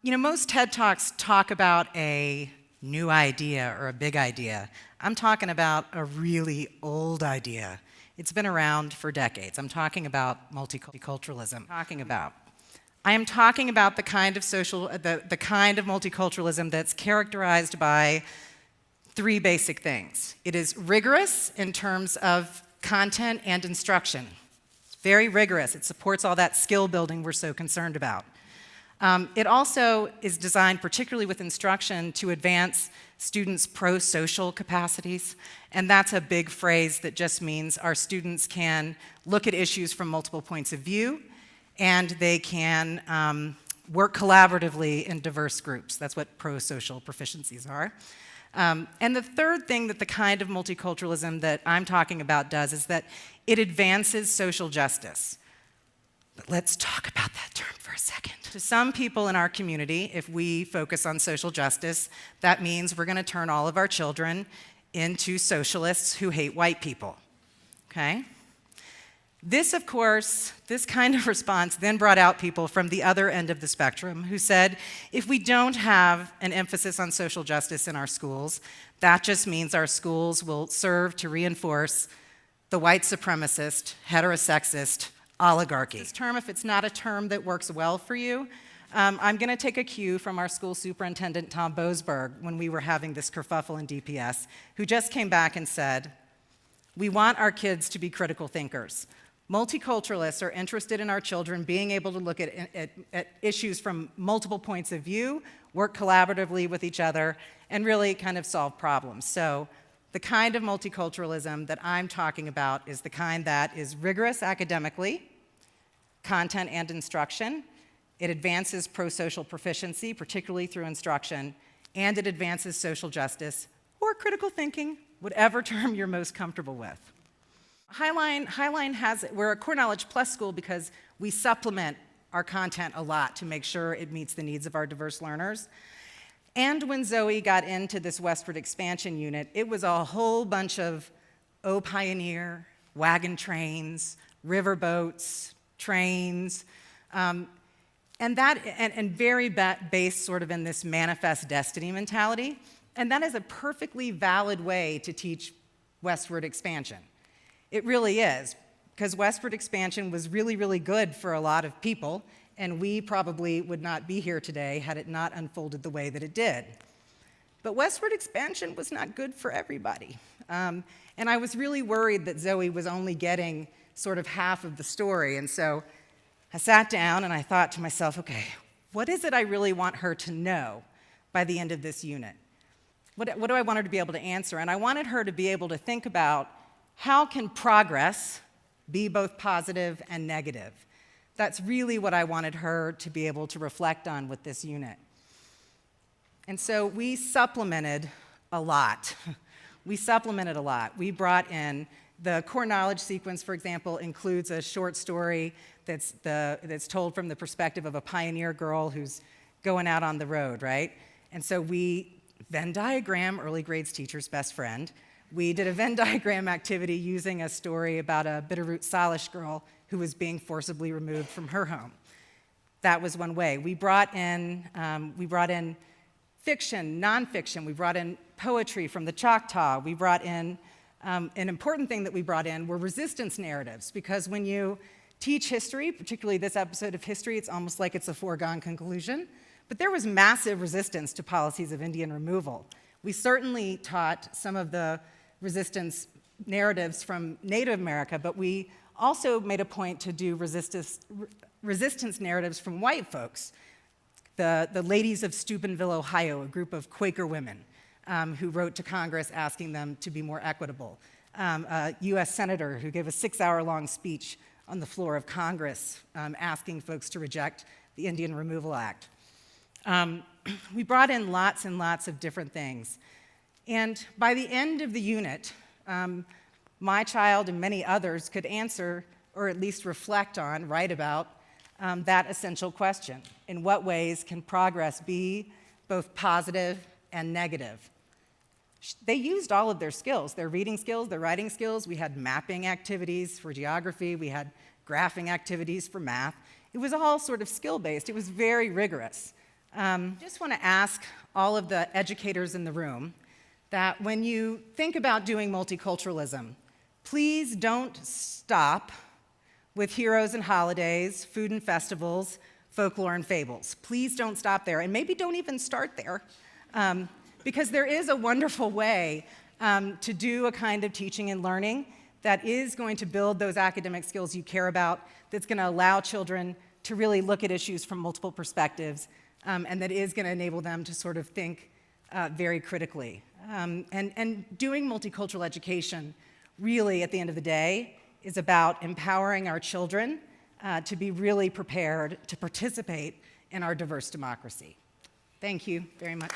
You know, most TED Talks talk about a new idea or a big idea. I'm talking about a really old idea. It's been around for decades. I'm talking about multiculturalism. I am talking about the kind of multiculturalism that's characterized by three basic things. It is rigorous in terms of content and instruction. It's very rigorous. It supports all that skill building we're so concerned about. It also is designed, particularly with instruction, to advance students' pro-social capacities. And that's a big phrase that just means our students can look at issues from multiple points of view, and they can work collaboratively in diverse groups. That's what pro-social proficiencies are. And the third thing that the kind of multiculturalism that I'm talking about does is that it advances social justice. But let's talk about that term for a second. To some people in our community, if we focus on social justice, that means we're going to turn all of our children into socialists who hate white people, okay? This, of course, this kind of response then brought out people from the other end of the spectrum who said, if we don't have an emphasis on social justice in our schools, that just means our schools will serve to reinforce the white supremacist, heterosexist oligarchy. This term, if it's not a term that works well for you, I'm going to take a cue from our school superintendent, Tom Boasberg, when we were having this kerfuffle in DPS, who just came back and said, we want our kids to be critical thinkers. Multiculturalists are interested in our children being able to look at issues from multiple points of view, work collaboratively with each other, and really kind of solve problems. So the kind of multiculturalism that I'm talking about is the kind that is rigorous academically, content and instruction. It advances pro-social proficiency, particularly through instruction, and it advances social justice or critical thinking, whatever term you're most comfortable with. We're a Core Knowledge Plus school because we supplement our content a lot to make sure it meets the needs of our diverse learners. And when Zoe got into this westward expansion unit, it was a whole bunch of Pioneer, wagon trains, river boats, trains, and very based sort of in this manifest destiny mentality. And that is a perfectly valid way to teach westward expansion. It really is, because westward expansion was really, really good for a lot of people, and we probably would not be here today had it not unfolded the way that it did. But westward expansion was not good for everybody. And I was really worried that Zoe was only getting sort of half of the story, and so I sat down and I thought to myself, okay, what is it I really want her to know by the end of this unit? What do I want her to be able to answer? And I wanted her to be able to think about how can progress be both positive and negative? That's really what I wanted her to be able to reflect on with this unit. And so we supplemented a lot. We brought in the core knowledge sequence, for example, includes a short story that's told from the perspective of a pioneer girl who's going out on the road, right? And so we Venn diagram, early grades teacher's best friend. We did a Venn diagram activity using a story about a Bitterroot Salish girl who was being forcibly removed from her home. That was one way. We brought in fiction, nonfiction. We brought in poetry from the Choctaw. We brought in, an important thing that we brought in were resistance narratives, because when you teach history, particularly this episode of history, it's almost like it's a foregone conclusion. But there was massive resistance to policies of Indian removal. We certainly taught some of the resistance narratives from Native America, but we also made a point to do resistance narratives from white folks. The ladies of Steubenville, Ohio, a group of Quaker women who wrote to Congress asking them to be more equitable. A US senator who gave a 6-hour-long speech on the floor of Congress asking folks to reject the Indian Removal Act. We brought in lots and lots of different things. And by the end of the unit, my child and many others could answer, or at least reflect on, write about, that essential question. In what ways can progress be both positive and negative? They used all of their skills, their reading skills, their writing skills. We had mapping activities for geography. We had graphing activities for math. It was all sort of skill-based. It was very rigorous. Just want to ask all of the educators in the room that when you think about doing multiculturalism, please don't stop with heroes and holidays, food and festivals, folklore and fables. Please don't stop there, and maybe don't even start there, because there is a wonderful way to do a kind of teaching and learning that is going to build those academic skills you care about, that's going to allow children to really look at issues from multiple perspectives, and that is going to enable them to sort of think very critically. And doing multicultural education, really, at the end of the day, is about empowering our children to be really prepared to participate in our diverse democracy. Thank you very much.